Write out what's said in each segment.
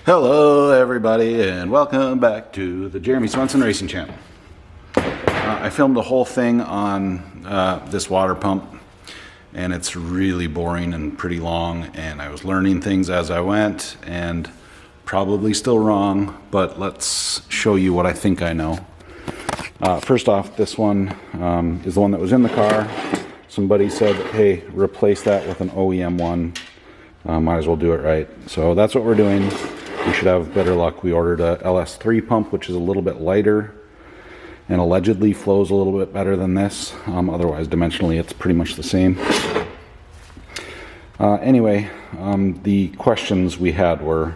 Hello everybody and welcome back to the Jeremy Swenson Racing Channel. I filmed the whole thing on this water pump and it's really boring and pretty long, and I was learning things as I went and probably still wrong, but let's show you what I think I know. First off, this one is the one that was in the car. Somebody said, hey, replace that with an OEM one. Might as well do it right. So that's what we're doing. We should have better luck. We ordered a LS3 pump, which is a little bit lighter and allegedly flows a little bit better than this. Otherwise, dimensionally, it's pretty much the same. Anyway, the questions we had were,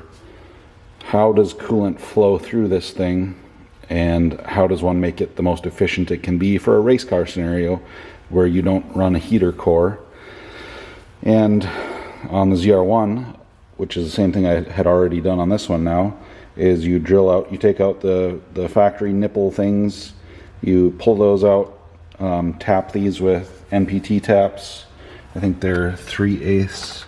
how does coolant flow through this thing? And how does one make it the most efficient it can be for a race car scenario where you don't run a heater core? And on the ZR1, which is the same thing I had already done on this one now, is you drill out, you take out the factory nipple things, you pull those out, tap these with NPT taps. I think they're 3/8,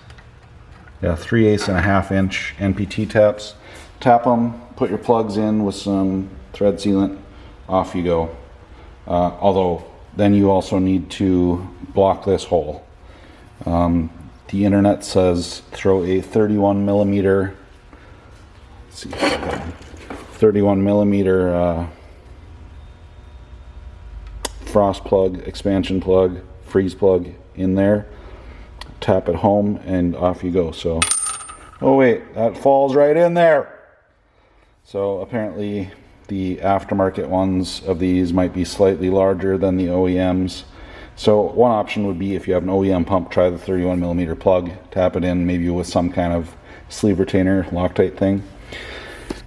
yeah, 3/8 and a half inch NPT taps. Tap them, put your plugs in with some thread sealant, off you go. Although then you also need to block this hole. The internet says throw a 31 millimeter, let's see, 31 millimeter frost plug, expansion plug, freeze plug in there, tap it home, and off you go. So, oh wait, that falls right in there. So apparently the aftermarket ones of these might be slightly larger than the OEMs. So one option would be, if you have an OEM pump, try the 31 millimeter plug, tap it in maybe with some kind of sleeve retainer, Loctite thing.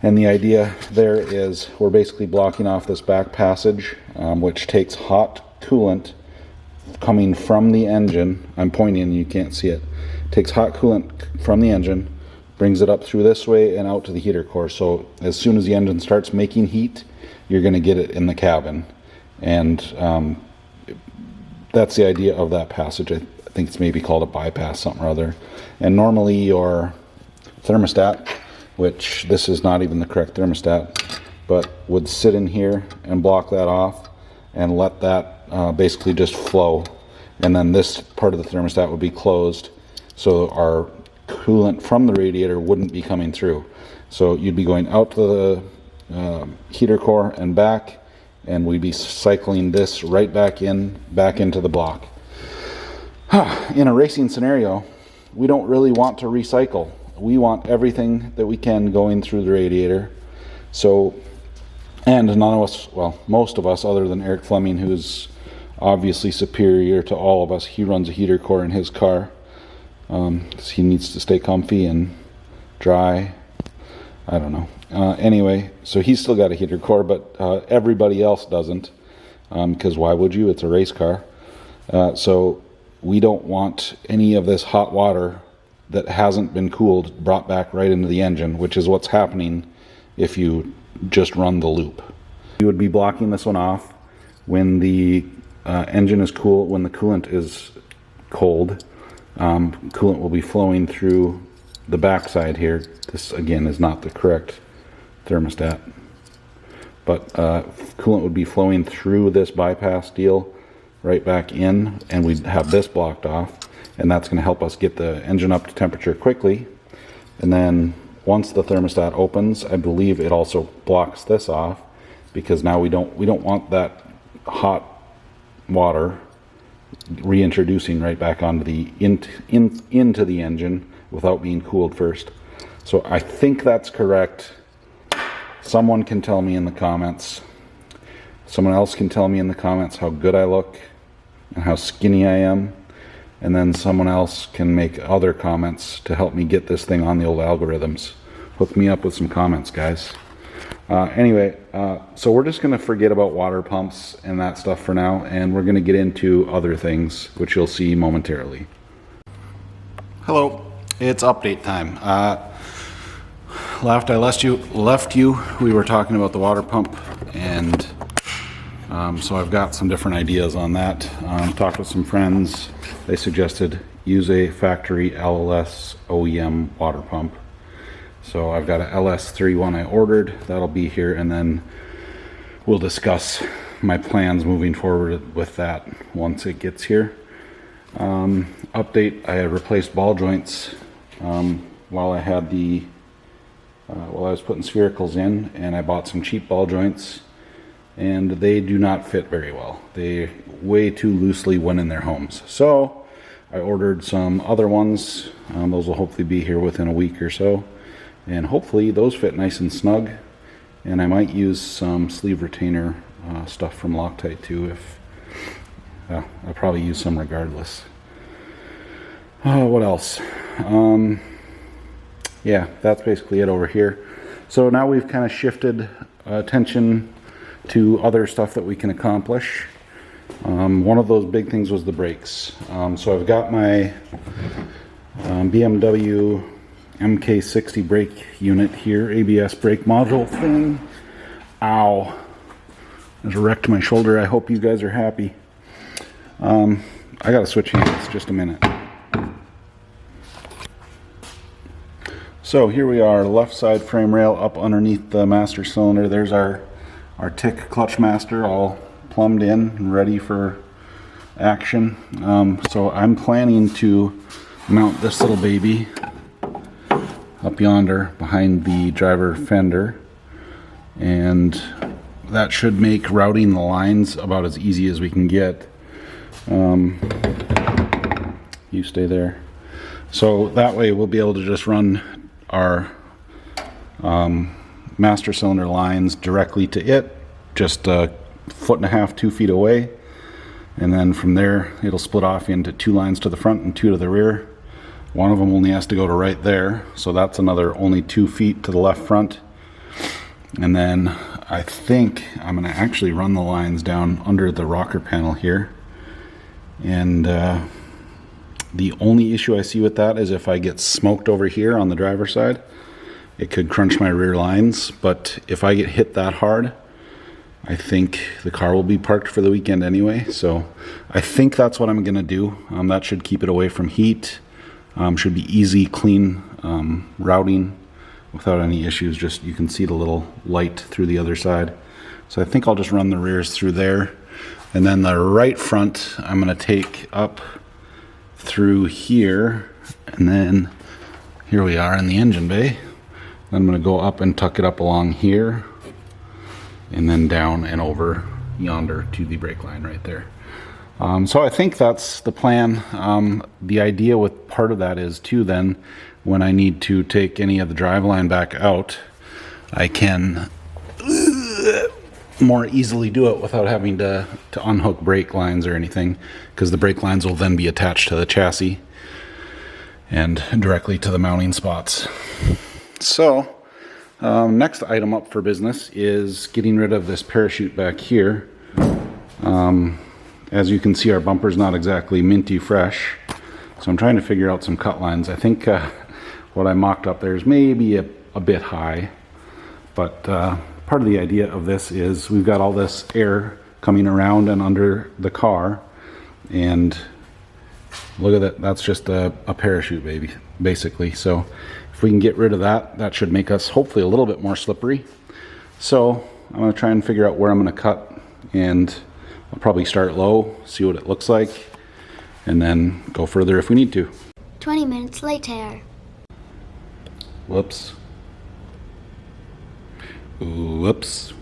And the idea there is we're basically blocking off this back passage, which takes hot coolant coming from the engine. I'm pointing, you can't see it. Takes hot coolant from the engine, brings it up through this way and out to the heater core. So as soon as the engine starts making heat, you're going to get it in the cabin. And that's the idea of that passage. I think it's maybe called a bypass, something or other. And normally your thermostat, which this is not even the correct thermostat, but would sit in here and block that off and let that basically just flow. And then this part of the thermostat would be closed, so our coolant from the radiator wouldn't be coming through. So you'd be going out to the heater core and back, and we'd be cycling this right back into the block. In a racing scenario, we don't really want to recycle. We want everything that we can going through the radiator. So, and none of us, well, most of us, other than Eric Fleming, who's obviously superior to all of us, he runs a heater core in his car. He needs to stay comfy and dry. I don't know. Anyway, so he's still got a heater core, but everybody else doesn't, because why would you? It's a race car. So we don't want any of this hot water that hasn't been cooled brought back right into the engine, which is what's happening if you just run the loop. You would be blocking this one off when the engine is cool. When the coolant is cold, coolant will be flowing through the backside here. This again is not the correct thermostat, but coolant would be flowing through this bypass deal right back in, and we'd have this blocked off, and that's going to help us get the engine up to temperature quickly. And then once the thermostat opens, I believe it also blocks this off, because now we don't want that hot water reintroducing right back onto the into the engine without being cooled first. So I think that's correct. Someone can tell me in the comments. Someone else can tell me in the comments how good I look and how skinny I am. And then someone else can make other comments to help me get this thing on the old algorithms. Hook me up with some comments, guys. Anyway, so we're just going to forget about water pumps and that stuff for now, and we're going to get into other things, which you'll see momentarily. Hello, it's update time. Left you, we were talking about the water pump, and so I've got some different ideas on that. Talked with some friends. They suggested use a factory LLS OEM water pump. So I've got a LS3 one I ordered. That'll be here, and then we'll discuss my plans moving forward with that once it gets here. Update, I had replaced ball joints while I had while I was putting sphericals in, and I bought some cheap ball joints, and they do not fit very well. They way too loosely went in their homes. So I ordered some other ones. Those will hopefully be here within a week or so, and hopefully those fit nice and snug. And I might use some sleeve retainer stuff from Loctite too. I'll probably use some regardless. What else? Yeah, that's basically it over here. So now we've kind of shifted attention to other stuff that we can accomplish. One of those big things was the brakes. So I've got my BMW MK60 brake unit here, ABS brake module thing. Ow. There's a wreck to my shoulder. I hope you guys are happy. I gotta switch hands just a minute. So here we are, left side frame rail up underneath the master cylinder. There's our tick clutch master all plumbed in and ready for action. So I'm planning to mount this little baby up yonder behind the driver fender, and that should make routing the lines about as easy as we can get. You stay there. So that way we'll be able to just run our master cylinder lines directly to it, just a 1.5 feet, 2 feet away, and then from there it'll split off into 2 lines to the front and 2 to the rear. One of them only has to go to right there, so that's another only 2 feet to the left front. And then I think I'm going to actually run the lines down under the rocker panel here. And the only issue I see with that is if I get smoked over here on the driver's side, it could crunch my rear lines. But if I get hit that hard, I think the car will be parked for the weekend anyway. So I think that's what I'm going to do. That should keep it away from heat. Should be easy, clean routing without any issues. Just you can see the little light through the other side. So I think I'll just run the rears through there. And then the right front I'm going to take up through here, and then here we are in the engine bay. Then I'm going to go up and tuck it up along here, and then down and over yonder to the brake line right there. So I think that's the plan. The idea with part of that is too, then when I need to take any of the driveline back out, I can more easily do it without having to unhook brake lines or anything, because the brake lines will then be attached to the chassis and directly to the mounting spots. So next item up for business is getting rid of this parachute back here. As you can see, our bumper's not exactly minty fresh, so I'm trying to figure out some cut lines. I think what I mocked up there is maybe a bit high, but part of the idea of this is we've got all this air coming around and under the car, and look at that, that's just a parachute, baby, basically. So if we can get rid of that, that should make us hopefully a little bit more slippery. So I'm going to try and figure out where I'm going to cut, and I'll probably start low, see what it looks like, and then go further if we need to. 20 minutes later. Whoops. Whoops.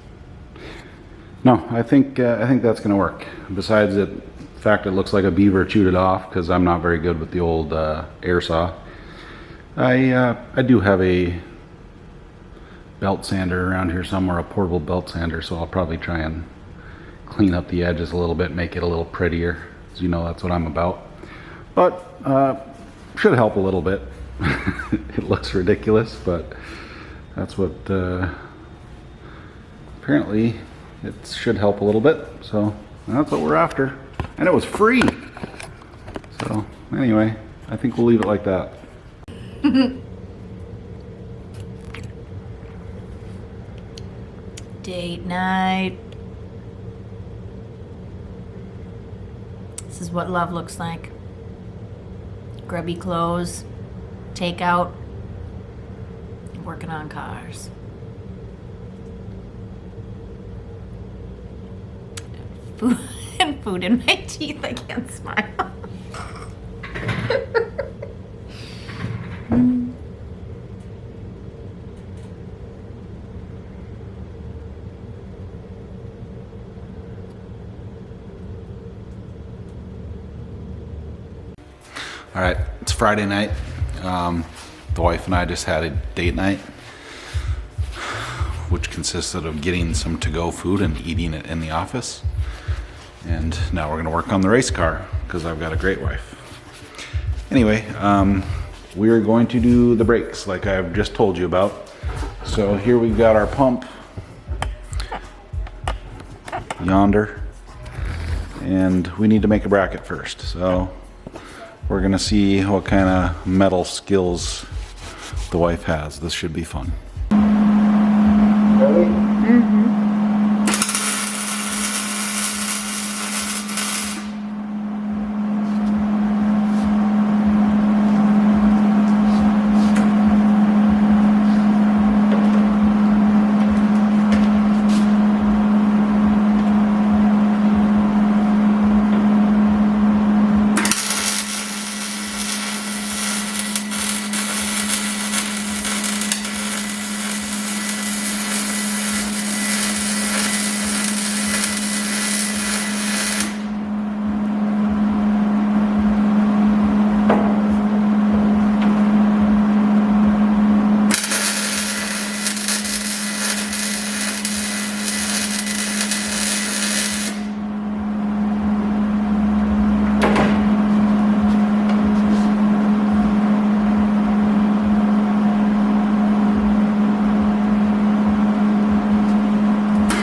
No, I think that's going to work. Besides the fact it looks like a beaver chewed it off, because I'm not very good with the old air saw. I do have a belt sander around here somewhere, a portable belt sander, so I'll probably try and clean up the edges a little bit, make it a little prettier. As you know, that's what I'm about. But should help a little bit. It looks ridiculous, but that's what apparently it should help a little bit. So that's what we're after, and it was free. So anyway, I think we'll leave it like that. Date night. This is what love looks like. Grubby clothes, takeout, working on cars. Food and food in my teeth. I can't smile. All right, it's Friday night. The wife and I just had a date night, which consisted of getting some to-go food and eating it in the office. And now we're gonna work on the race car because I've got a great wife. Anyway, we are going to do the brakes like I've just told you about. So here we've got our pump yonder, and we need to make a bracket first. So we're gonna see what kind of metal skills the wife has. This should be fun. Ready? Mm-hmm.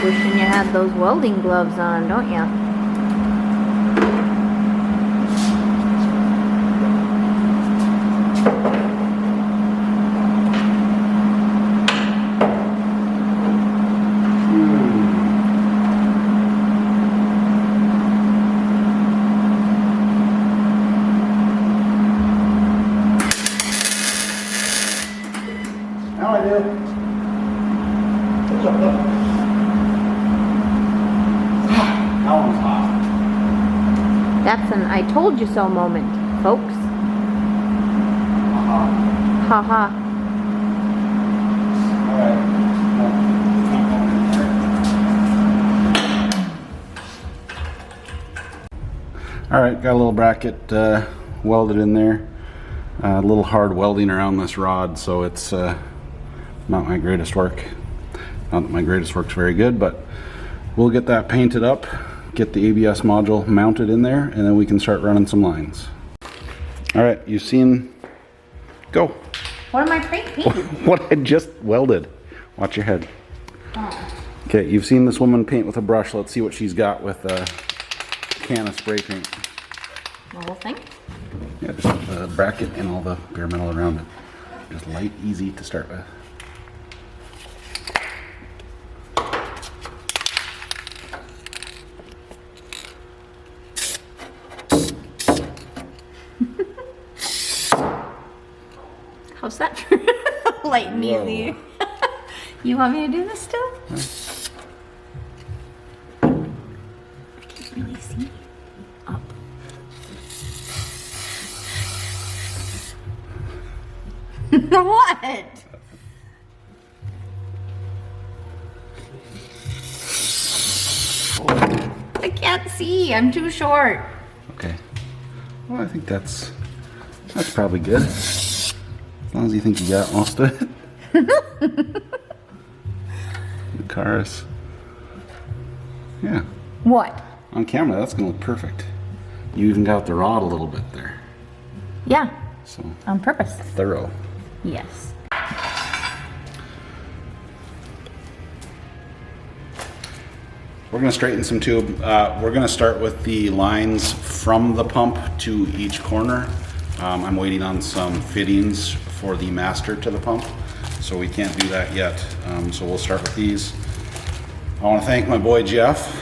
Wishing you had those welding gloves on, don't you? Now I do. What's up, look? That one's hot. That's an I told you so moment, folks. Ha ha. All right, got a little bracket welded in there. A little hard welding around this rod, so it's not my greatest work. Not that my greatest work's very good, but we'll get that painted up, get the ABS module mounted in there, and then we can start running some lines. All right, you've seen, go. What am I painting? What I just welded. Watch your head. Oh. Okay, you've seen this woman paint with a brush. Let's see what she's got with a can of spray paint. The whole thing? Yeah, just the bracket and all the bare metal around it. Just light, easy to start with. How's that for light and easy? You want me to do this still? I can't really see. Up. What? I can't see. I'm too short. Okay. Well, I think that's probably good. As long as you think you got most of it. The cars. Yeah. What? On camera, that's gonna look perfect. You even got the rod a little bit there. Yeah, So on purpose. thorough. Yes. We're gonna straighten some tube. We're gonna start with the lines from the pump to each corner. I'm waiting on some fittings for the master to the pump, so we can't do that yet. So we'll start with these. I wanna thank my boy Jeff.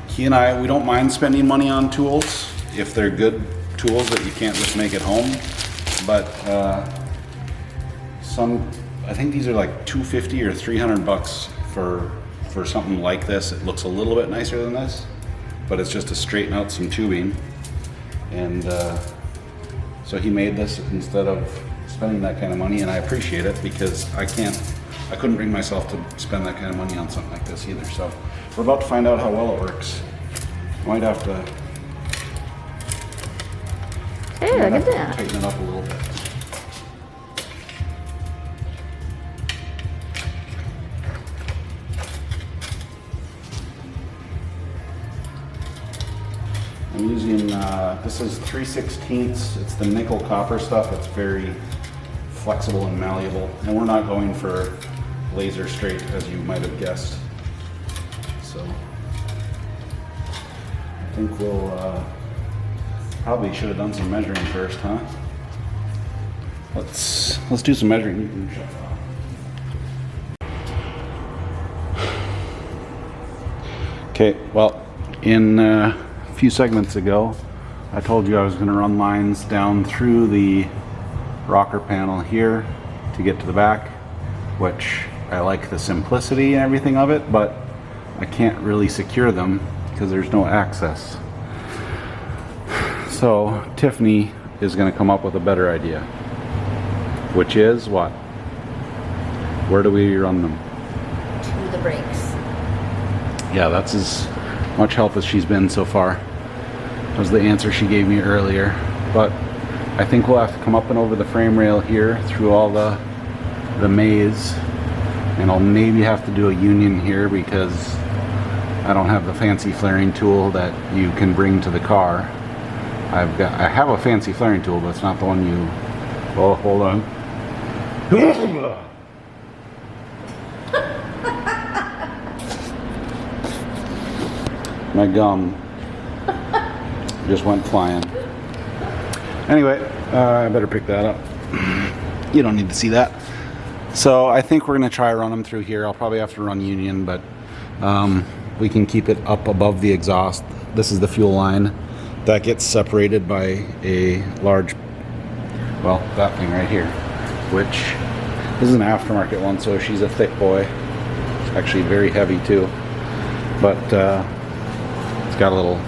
He and I, we don't mind spending money on tools if they're good tools that you can't just make at home. But I think these are like $250 or $300 for something like this. It looks a little bit nicer than this, but it's just to straighten out some tubing. And so he made this instead of spending that kind of money, and I appreciate it because I couldn't bring myself to spend that kind of money on something like this either. So we're about to find out how well it works. Might have to Hey, look at that. tighten it up a little bit. I'm using, this is 3/16. It's the nickel copper stuff. It's very flexible and malleable. And we're not going for laser straight, as you might have guessed. So I think we'll, probably should have done some measuring first, huh? Let's do some measuring. You can shut it off. Okay, well, in a few segments ago, I told you I was going to run lines down through the rocker panel here to get to the back, which I like the simplicity and everything of it, but I can't really secure them because there's no access. So Tiffany is going to come up with a better idea, which is what? Where do we run them? To the brakes. Yeah, that's as much help as she's been so far. That was the answer she gave me earlier. But I think we'll have to come up and over the frame rail here through all the maze, and I'll maybe have to do a union here because I don't have the fancy flaring tool that you can bring to the car. I have a fancy flaring tool, but it's not the one you... Oh, hold on. My gum just went flying. Anyway, I better pick that up. You don't need to see that. So I think we're going to try run them through here. I'll probably have to run union, but we can keep it up above the exhaust. This is the fuel line. That gets separated by a large, well, that thing right here, which this is an aftermarket one, so she's a thick boy. It's actually very heavy too, but it's got a little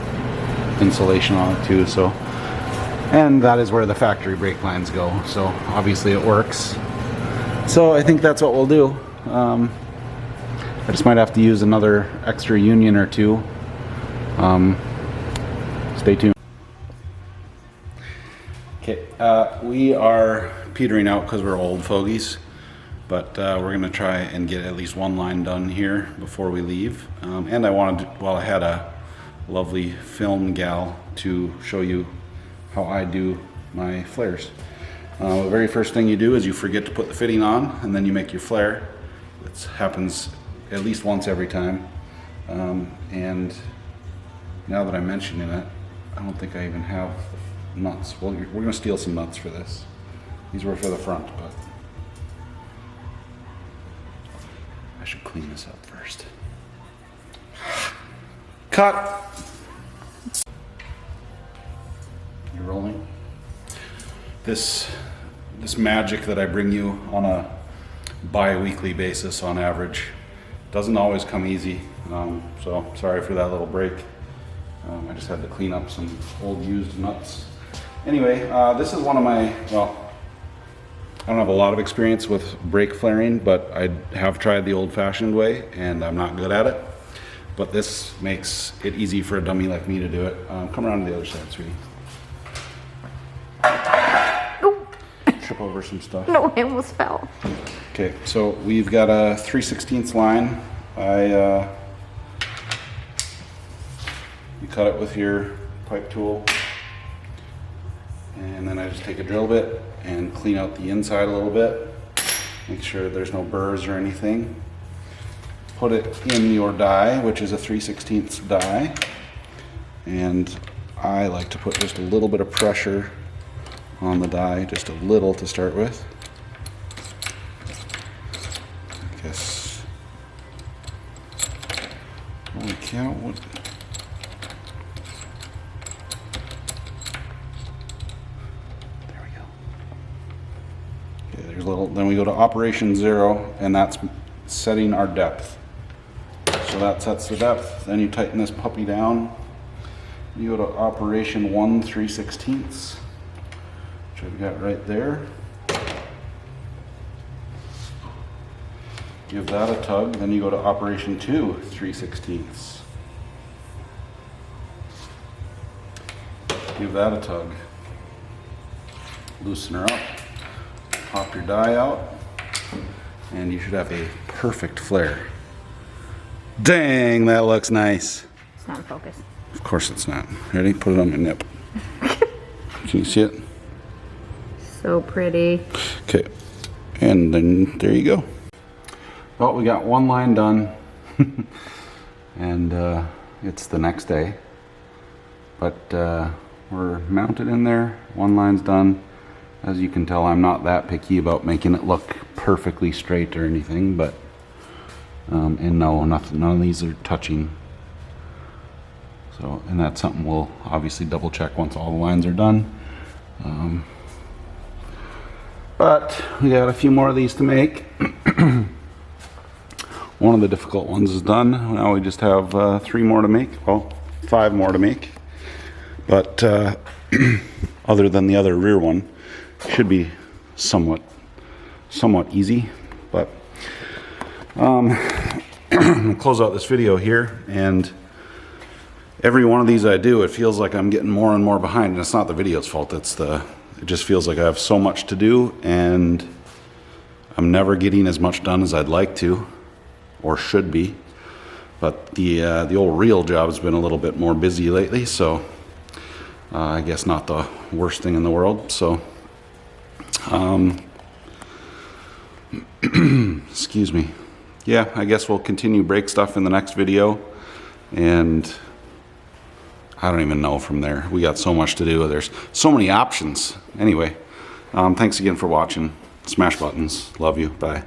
insulation on it too. So, and that is where the factory brake lines go. So obviously it works. So I think that's what we'll do. I just might have to use another extra union or two. Stay tuned. Okay, we are petering out because we're old fogies, but we're going to try and get at least one line done here before we leave. And I wanted to, well, I had a lovely film gal to show you how I do my flares. The very first thing you do is you forget to put the fitting on, and then you make your flare. It happens at least once every time. And now that I'm mentioning it, I don't think I even have nuts. Well, we're going to steal some nuts for this. These were for the front, but I should clean this up first. Cut! You're rolling? This magic that I bring you on a bi-weekly basis on average doesn't always come easy. So sorry for that little break. I just had to clean up some old used nuts. Anyway, this is one of my, well, I don't have a lot of experience with brake flaring, but I have tried the old-fashioned way, and I'm not good at it. But this makes it easy for a dummy like me to do it. Come around to the other side, sweetie. Oh. Trip over some stuff. No, I almost fell. Okay, so we've got a 3/16 line. You cut it with your pipe tool, and then I just take a drill bit and clean out the inside a little bit, make sure there's no burrs or anything. Put it in your die, which is a 3/16 die, and I like to put just a little bit of pressure on the die, just a little to start with. I guess, holy cow, what? Then then we go to operation 0, and that's setting our depth. So that sets the depth. Then you tighten this puppy down. You go to operation 1 3/16, which I've got right there. Give that a tug. Then you go to operation 2 3/16. Give that a tug. Loosen her up. Pop your die out, and you should have a perfect flare. Dang, that looks nice. It's not in focus. Of course it's not. Ready? Put it on my nip. Can you see it? So pretty. Okay, and then there you go. Well, we got one line done, and it's the next day. But we're mounted in there. One line's done. As you can tell, I'm not that picky about making it look perfectly straight or anything, but and no, none of these are touching. So, and that's something we'll obviously double check once all the lines are done. But we got a few more of these to make. One of the difficult ones is done. Now we just have 3 more to make. Well, 5 more to make. But other than the other rear one, should be somewhat easy. But I'm gonna close out this video here, and every one of these I do, it feels like I'm getting more and more behind, and it's not the video's fault. It just feels like I have so much to do, and I'm never getting as much done as I'd like to, or should be. But the old reel job's been a little bit more busy lately, so I guess not the worst thing in the world. So, excuse me. Yeah, I guess we'll continue brake stuff in the next video, and I don't even know from there. We got so much to do. There's so many options. Anyway, thanks again for watching. Smash buttons. Love you. Bye.